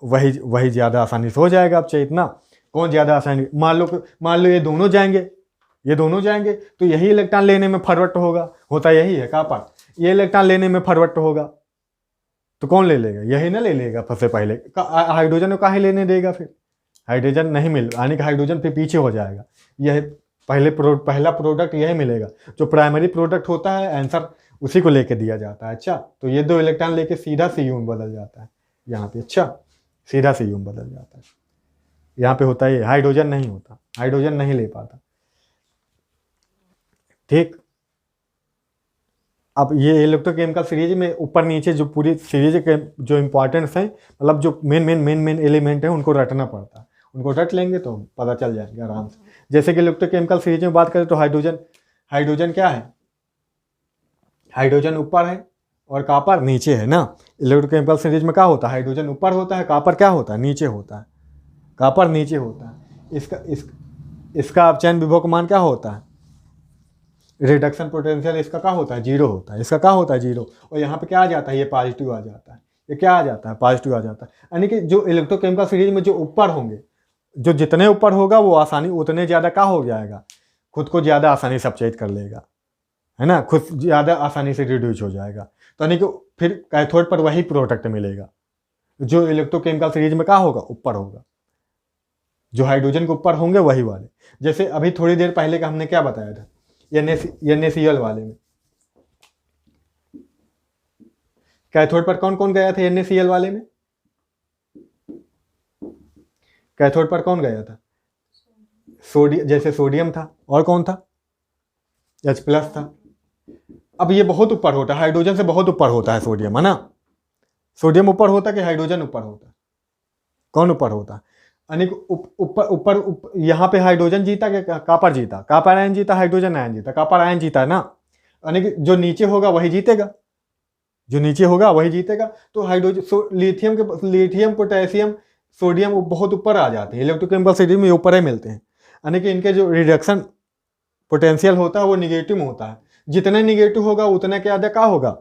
वही ज़्यादा आसानी से हो जाएगा अपचयित ना। कौन ज़्यादा आसानी, मान लो ये दोनों जाएंगे तो यही इलेक्ट्रॉन लेने में फॉरवर्ड होता यही है कॉपर, ये इलेक्ट्रॉन लेने में फॉरवर्ड होगा, तो कौन ले लेगा, यही ना ले लेगा सबसे पहले, हाइड्रोजन को काहे लेने देगा, फिर हाइड्रोजन नहीं मिल, यानी कि हाइड्रोजन फिर पीछे हो जाएगा, यह पहला प्रोडक्ट यही मिलेगा, जो प्राइमरी प्रोडक्ट होता है आंसर उसी को लेके दिया जाता है। अच्छा, तो ये दो इलेक्ट्रॉन लेके सीधा Cu में बदल जाता है यहाँ पे, अच्छा सीधा Cu में बदल जाता है, यहाँ पे होता है, हाइड्रोजन नहीं होता, हाइड्रोजन नहीं ले पाता। ठीक, अब ये इलेक्ट्रोकेमिकल सीरीज में ऊपर नीचे जो पूरी सीरीज के जो इंपॉर्टेंट्स हैं, मतलब जो मेन एलिमेंट है, उनको रटना पड़ता है, उनको रट लेंगे तो पता चल जाएगा आराम से। जैसे कि इलेक्ट्रोकेमिकल सीरीज में बात करें तो हाइड्रोजन क्या है, हाइड्रोजन ऊपर है और कॉपर नीचे है ना। इलेक्ट्रोकेमिकल सीरीज में क्या होता है, हाइड्रोजन ऊपर होता है, कॉपर क्या होता है, नीचे होता है, कॉपर नीचे होता है। इसका अपचयन विभव का मान क्या होता है, रिडक्शन पोटेंशियल इसका क्या होता है, 0 होता है, इसका क्या होता है 0, और यहाँ पे क्या आ जाता है, ये पॉजिटिव आ जाता है, ये क्या आ जाता है, पॉजिटिव आ जाता है। यानी कि जो इलेक्ट्रोकेमिकल सीरीज में जो ऊपर होंगे, जो जितने ऊपर होगा वो आसानी उतने ज़्यादा क्या हो जाएगा, खुद को ज़्यादा आसानी से अपचयित कर लेगा, है ना, खुद ज़्यादा आसानी से रिड्यूस हो जाएगा। तो यानी कि फिर कैथोड पर वही प्रोडक्ट मिलेगा जो इलेक्ट्रोकेमिकल सीरीज में क्या होगा, ऊपर होगा, जो हाइड्रोजन के ऊपर होंगे वही वाले। जैसे अभी थोड़ी देर पहले का हमने क्या बताया था, NaCl वाले में, कैथोड पर कौन कौन गया था NaCl वाले में, कैथोड पर कौन गया था, जैसे सोडियम था, और कौन था, H+ था। अब ये बहुत ऊपर होता है, हाइड्रोजन से बहुत ऊपर होता है सोडियम, है ना, सोडियम ऊपर होता है कि हाइड्रोजन ऊपर होता है, कौन ऊपर होता है, यानी ऊपर यहाँ पे हाइड्रोजन जीता कि कॉपर जीता, कॉपर आयन जीता, हाइड्रोजन आयन जीता, कॉपर आयन जीता है ना, यानी कि जो नीचे होगा वही जीतेगा, जो नीचे होगा वही जीतेगा। तो हाइड्रोजन लिथियम पोटेशियम सोडियम बहुत ऊपर आ जाते हैं, इलेक्ट्रोकेमिकल सीरीज में ऊपर ही मिलते हैं, यानी कि इनके जो रिडक्शन पोटेंशियल होता है वो निगेटिव में होता है, जितने निगेटिव होगा उतने ज़्यादा क्या होगा,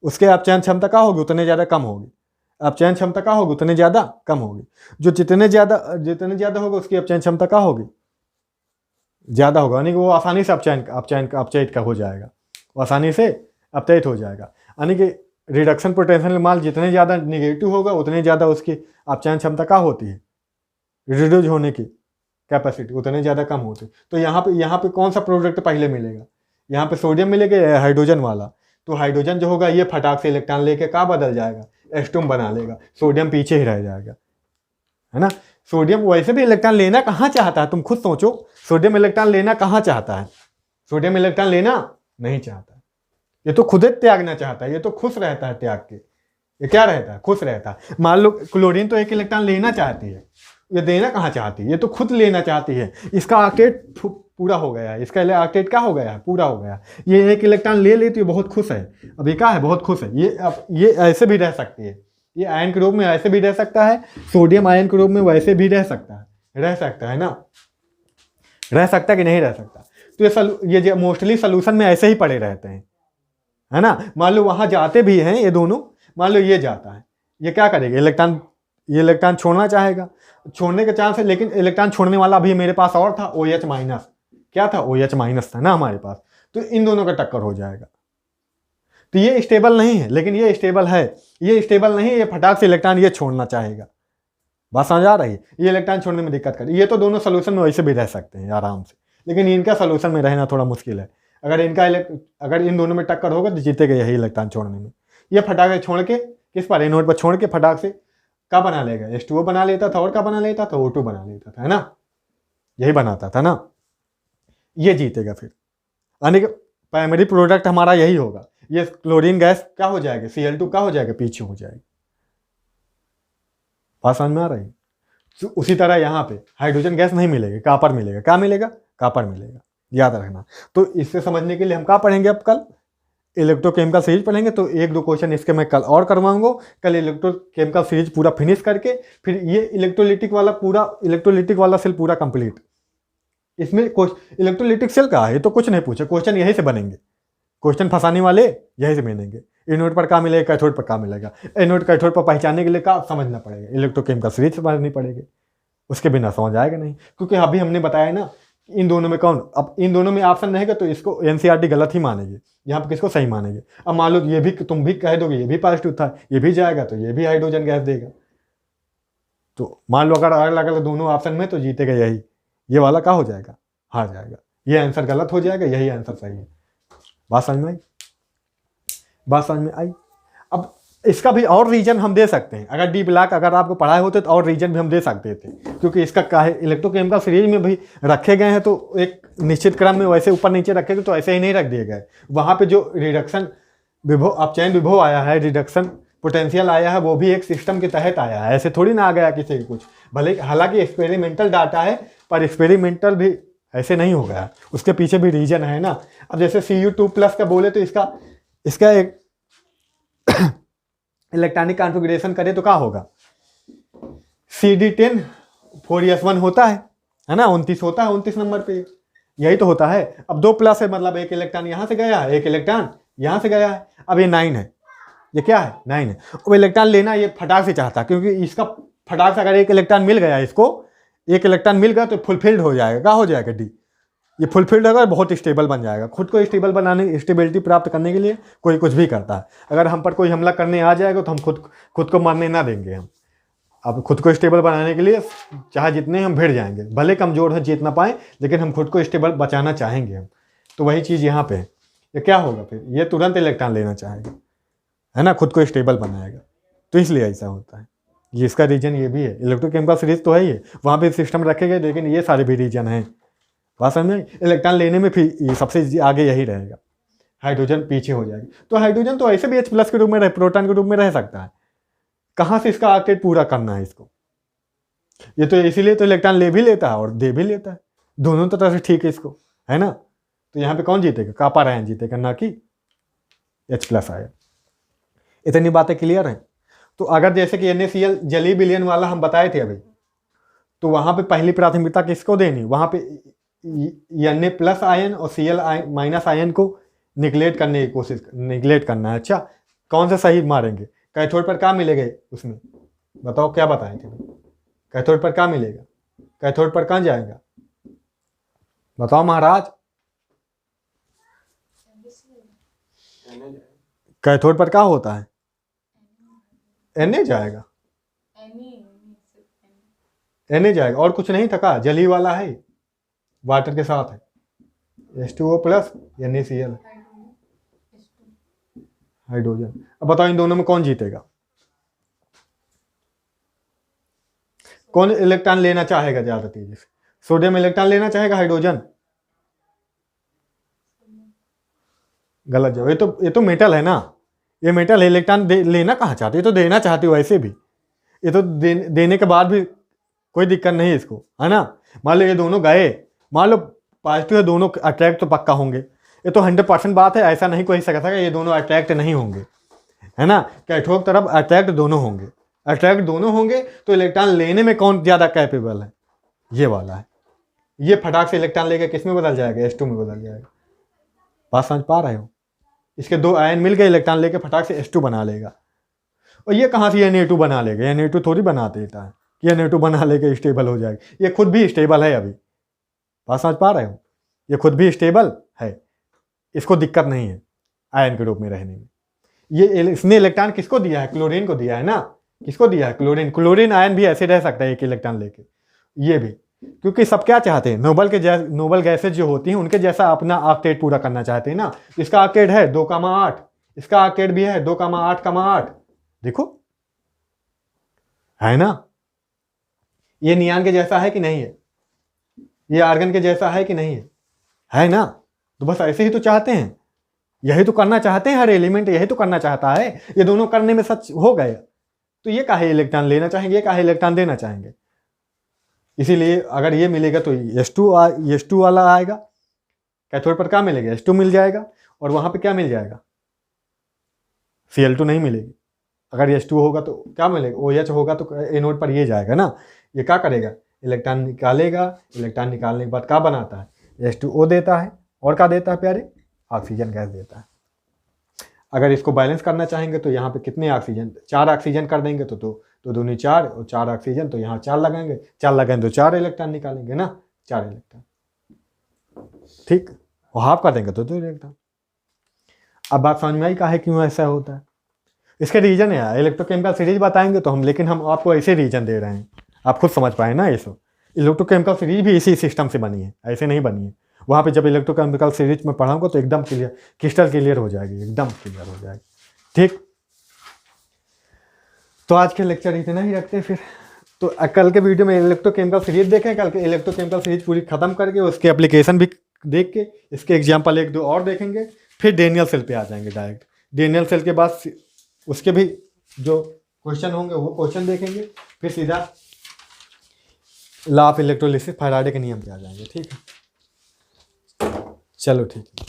उसके अपचयन क्षमता क्या होगी, उतने ज़्यादा कम होगी, अपचयन क्षमता क्या होगी, उतने ज़्यादा कम होगी, जो जितने ज़्यादा होगा उसकी अपचयन क्षमता क्या होगी, ज़्यादा होगा, यानी कि वो आसानी से अपचयित का हो जाएगा, वो आसानी से अपचयित हो जाएगा। यानी कि रिडक्शन पोटेंशियल माल जितने ज़्यादा निगेटिव होगा उतने ज़्यादा उसकी अपचयन क्षमता क्या होती है, रिड्यूस होने की कैपेसिटी उतने ज़्यादा कम होती है। तो यहाँ पे कौन सा प्रोडक्ट पहले मिलेगा, यहाँ पे सोडियम मिलेगा, हाइड्रोजन वाला, तो हाइड्रोजन जो होगा ये फटाक से इलेक्ट्रॉन लेके क्या बदल जाएगा, H2 बना लेगा, सोडियम पीछे ही रह जाएगा, है ना। सोडियम वैसे भी इलेक्ट्रॉन लेना कहाँ चाहता है, तुम खुद सोचो, सोडियम इलेक्ट्रॉन लेना कहाँ चाहता है, सोडियम इलेक्ट्रॉन लेना नहीं चाहता, ये तो खुद ही त्यागना चाहता है, ये तो खुश रहता है त्याग के, ये क्या रहता है, खुश रहता है। मान लो क्लोरीन तो एक इलेक्ट्रॉन लेना चाहती है, ये देना कहाँ चाहती है, ये तो खुद लेना चाहती है। इसका ऑक्टेट पूरा हो गया है, इसका ऑक्टेट क्या हो गया है, पूरा हो गया। ये एक इलेक्ट्रॉन ले लेती है, बहुत खुश है। अब ये क्या है, बहुत खुश है। ये अब ये ऐसे भी रह सकती है, ये आयन के रूप में ऐसे भी रह सकता है, सोडियम आयन के रूप में वैसे भी रह सकता है ना, रह सकता है कि नहीं रह सकता। तो ये मोस्टली सोल्यूशन में ऐसे ही पड़े रहते हैं, है ना। मान लो वहां जाते भी हैं ये दोनों, मान लो ये जाता है, ये क्या करेगा, ये इलेक्ट्रॉन छोड़ना चाहेगा, छोड़ने का चांस है, लेकिन इलेक्ट्रॉन छोड़ने वाला अभी मेरे पास और था, OH माइनस। क्या था, OH माइनस था ना हमारे पास। तो इन दोनों का टक्कर हो जाएगा। तो ये स्टेबल नहीं है, लेकिन ये स्टेबल है। ये स्टेबल नहीं है, ये फटाक से इलेक्ट्रॉन ये छोड़ना चाहेगा। बात समझ आ रही है। ये इलेक्ट्रॉन छोड़ने में दिक्कत करे। ये तो दोनों सोल्यूशन में वैसे भी रह सकते हैं आराम से, लेकिन इनका सोल्यूशन में रहना थोड़ा मुश्किल है। अगर इन दोनों में टक्कर होगा तो जीतेगा यही इलेक्ट्रॉन छोड़ने में। ये फटाक से छोड़ के किस पर, एनोड पर छोड़ के फटाक से क्या बना लेगा, H2O बना लेता था, और क्या बना लेता था, O2 बना लेता था, है ना, यही बनाता था ना। ये जीतेगा फिर, यानी कि प्राइमरी प्रोडक्ट हमारा यही होगा। ये क्लोरीन गैस क्या हो जाएगा, Cl2 क्या हो जाएगा, पीछे हो जाएगी। बात समझ में आ रही है। तो उसी तरह यहाँ पे हाइड्रोजन गैस नहीं मिलेगी, कापर मिलेगा। क्या मिलेगा, कापर मिलेगा, याद रखना। तो इससे समझने के लिए हम क्या पढ़ेंगे, अब कल इलेक्ट्रोकेमिकल सीरीज पढ़ेंगे। तो 1-2 क्वेश्चन इसके मैं कल और करवाऊंगा। कल इलेक्ट्रोकेमिकल सीरीज पूरा फिनिश करके फिर ये इलेक्ट्रोलिटिक वाला सेल पूरा कंप्लीट। इसमें इलेक्ट्रोलिटिक सेल का है तो कुछ नहीं पूछे, क्वेश्चन यही से बनेंगे, क्वेश्चन फंसाने वाले यही से बनेंगे। एनोड पर क्या मिलेगा, कैथोड पर क्या मिलेगा। एनोड कैथोड पर पहचानने के लिए क्या समझना पड़ेगा, इलेक्ट्रोकेमिकल सीरीज समझनी पड़ेगी, उसके बिना समझ आएगा नहीं। क्योंकि अभी हमने बताया ना इन दोनों में कौन, अब इन दोनों में ऑप्शन रहेगा तो इसको एनसीईआरटी गलत ही मानेगी, यहाँ पर किसको सही मानेगी। अब मान लो ये भी तुम भी कह दोगे ये भी पॉजिटिव था, ये भी जाएगा तो ये भी हाइड्रोजन गैस देगा। तो मान लो अगर अलग अलग दोनों ऑप्शन में, तो जीतेगा यही, ये वाला क्या हो जाएगा, हार जाएगा। ये आंसर गलत हो जाएगा, यही आंसर सही है। बात समझ में आई, बात समझ में आई। अब इसका भी और रीजन हम दे सकते हैं, अगर डी ब्लॉक अगर आपको पढ़ाए होते तो और रीजन भी हम दे सकते थे, क्योंकि इसका काहे इलेक्ट्रोकेमिकल सीरीज में भी रखे गए हैं तो एक निश्चित क्रम में वैसे ऊपर नीचे रखेंगे तो ऐसे ही नहीं रख दिए गए। वहाँ पे जो रिडक्शन विभव, अपचयन विभव आया है, रिडक्शन पोटेंशियल आया है, वो भी एक सिस्टम के तहत आया है, ऐसे थोड़ी ना आ गया किसी कुछ। भले हालांकि एक्सपेरिमेंटल डाटा है, पर एक्सपेरिमेंटल भी ऐसे नहीं हो गया, उसके पीछे भी रीजन है ना। अब जैसे Cu2+ का बोले तो इसका एक इलेक्ट्रॉनिक कॉन्फ़िगरेशन करे तो क्या होगा, CD10 4s1 होता है ना, 29 होता है, 29 नंबर पे यही तो होता है। अब 2+ है, मतलब एक इलेक्ट्रॉन यहाँ से गया है, एक इलेक्ट्रॉन यहाँ से गया है। अब ये 9 है, ये क्या है, 9 है। अब इलेक्ट्रॉन लेना ये फटाक से चाहता है, क्योंकि इसका फटाक से अगर एक इलेक्ट्रॉन मिल गया, इसको एक इलेक्ट्रॉन मिल गया तो फुलफिल्ड हो जाएगा, क्या हो जाएगा, डी। ये फुलफिल्ड होगा, बहुत स्टेबल बन जाएगा। खुद को स्टेबल बनाने, स्टेबिलिटी प्राप्त करने के लिए कोई कुछ भी करता है। अगर हम पर कोई हमला करने आ जाएगा तो हम खुद को मरने ना देंगे हम। अब खुद को स्टेबल बनाने के लिए चाहे जितने हम भिड़ जाएंगे, भले कमजोर हो, जीत ना पाए, लेकिन हम खुद को स्टेबल बचाना चाहेंगे हम। तो वही चीज़ यहाँ पे है। ये क्या होगा फिर, ये तुरंत इलेक्ट्रॉन लेना चाहेगा, है ना, खुद को स्टेबल बनाएगा। तो इसलिए ऐसा होता है। ये इसका रीजन ये भी है। इलेक्ट्रोकेमिकल सीरीज तो है ही, वहाँ पे सिस्टम रखे गए, लेकिन ये सारे भी रीजन हैं। बात समझ में। इलेक्ट्रॉन लेने में फिर ये सबसे आगे यही रहेगा, हाइड्रोजन पीछे हो जाएगी। तो हाइड्रोजन तो ऐसे भी H+ के रूप में प्रोटॉन के रूप में रह सकता है। कहाँ से इसका ऑक्टेट पूरा करना है इसको, ये तो इसीलिए तो इलेक्ट्रॉन ले भी लेता है और दे भी लेता है, दोनों तरह से ठीक है इसको, है ना। तो यहाँ पे कौन जीतेगा, कॉपर आयन जीतेगा, ना कि H+ आयन। इतनी बातें क्लियर हैं। तो अगर जैसे कि NaCl जली विलयन वाला हम बताए थे अभी, तो वहाँ पे पहली प्राथमिकता किसको देनी, वहाँ पे Na+ आयन और Cl- आयन को निगलेक्ट करने की कोशिश, निगलेक्ट करना है। अच्छा, कौन सा सही मारेंगे, कैथोड पर क्या मिलेगा उसमें, बताओ क्या बताए थे, कैथोड पर क्या मिलेगा, कैथोड पर कहाँ जाएगा, बताओ महाराज। कैथोड पर क्या होता है, Na जाएगा, Na जाएगा, और कुछ नहीं थका, जली वाला है, वाटर के साथ है, H2O+ NaCl हाइड्रोजन। अब बताओ इन दोनों में कौन जीतेगा, कौन इलेक्ट्रॉन लेना चाहेगा ज्यादा तेजी से, सोडियम इलेक्ट्रॉन लेना चाहेगा, हाइड्रोजन। गलत जवाब। ये तो मेटल है ना, ये मेटल है, इलेक्ट्रॉन लेना कहाँ चाहती है, ये तो देना चाहती है वैसे भी। ये तो देने के बाद भी कोई दिक्कत नहीं है इसको, है ना। मान लो ये दोनों गए, मान लो पॉजिटिव है, दोनों अट्रैक्ट तो पक्का होंगे, ये तो 100% बात है, ऐसा नहीं कोई सका ये दोनों अट्रैक्ट नहीं होंगे, है ना। कैथोड तरफ अट्रैक्ट दोनों होंगे, अट्रैक्ट दोनों होंगे, तो इलेक्ट्रॉन लेने में कौन ज़्यादा कैपेबल है, ये वाला है। ये फटाक से इलेक्ट्रॉन लेके किस में बदल जाएगा, H2 में बदल जाएगा। बात समझ पा रहे हो, इसके दो आयन मिल गए, इलेक्ट्रॉन लेके फटाक से H2 बना लेगा। और ये कहाँ से Na2 बना लेगा, Na2 थोड़ी बना देता है कि Na2 बना लेके स्टेबल हो जाएगा, ये खुद भी स्टेबल है अभी। बात समझ पा रहे हो, ये खुद भी स्टेबल है, इसको दिक्कत नहीं है आयन के रूप में रहने में। ये इसने इलेक्ट्रॉन किसको दिया है, क्लोरीन को दिया है ना, किसको दिया है, क्लोरीन। क्लोरीन आयन भी ऐसे रह सकता है एक इलेक्ट्रॉन लेके, ये भी, क्योंकि सब क्या चाहते हैं, नोबल गैसेज जो होती हैं उनके जैसा अपना ऑक्टेट पूरा करना चाहते हैं ना। इसका ऑक्टेट है 2,8, इसका ऑक्टेट भी है 2,8,8, देखो है ना। ये नियान के जैसा है कि नहीं है, ये आर्गन के जैसा है कि नहीं है ना। तो बस ऐसे ही तो चाहते हैं, यही तो करना चाहते हैं, हर एलिमेंट यही तो करना चाहता है। ये दोनों करने में सच हो गए, तो ये काहे इलेक्ट्रॉन लेना चाहेंगे, ये काहे इलेक्ट्रॉन देना चाहेंगे। इसीलिए अगर ये मिलेगा तो H2 वाला आएगा, कैथोड पर क्या मिलेगा, H2 मिल जाएगा, और वहां पे क्या मिल जाएगा, Cl2 नहीं मिलेगी। अगर H2 होगा तो क्या मिलेगा, OH होगा तो एनोड पर ये जाएगा ना। ये क्या करेगा, इलेक्ट्रॉन निकालेगा, इलेक्ट्रॉन निकालने के बाद क्या बनाता है, H2O देता है, और क्या देता है प्यारे, ऑक्सीजन गैस देता है। अगर इसको बैलेंस करना चाहेंगे तो यहाँ पे कितने ऑक्सीजन, 4 ऑक्सीजन कर देंगे तो दूनी 4 और 4 ऑक्सीजन, तो यहाँ 4 लगाएंगे, 4 लगाएंगे तो 4 इलेक्ट्रॉन निकालेंगे ना, 4 इलेक्ट्रॉन, ठीक। और हाफ कर देंगे तो 2 इलेक्ट्रॉन। अब बात समझ में आई का है क्यों ऐसा होता है। इसके रीजन है, इलेक्ट्रोकेमिकल सीरीज बताएंगे तो हम, लेकिन हम आपको ऐसे रीजन दे रहे हैं, आप खुद समझ पाए ना। ये सब इलेक्ट्रोकेमिकल सीरीज भी इसी सिस्टम से बनी है, ऐसे नहीं बनी है। वहाँ पे जब इलेक्ट्रोकेमिकल सीरीज में पढ़ाऊंगा तो एकदम क्लियर, क्रिस्टल क्लियर हो जाएगी, एकदम क्लियर हो जाएगी, ठीक। तो आज के लेक्चर इतना ही रखते हैं फिर। तो कल के वीडियो में इलेक्ट्रोकेमिकल सीरीज देखें, कल के इलेक्ट्रोकेमिकल सीरीज पूरी खत्म करके उसके एप्लीकेशन भी देख के, इसके एग्जाम्पल 1-2 और देखेंगे, फिर डेनियल सेल पे आ जाएंगे डायरेक्ट। डेनियल सेल के बाद उसके भी जो क्वेश्चन होंगे वो क्वेश्चन देखेंगे, फिर सीधा लॉ ऑफ इलेक्ट्रोलिसिस, फैराडे के नियम पे आ जाएंगे, ठीक है। चलो ठीक है।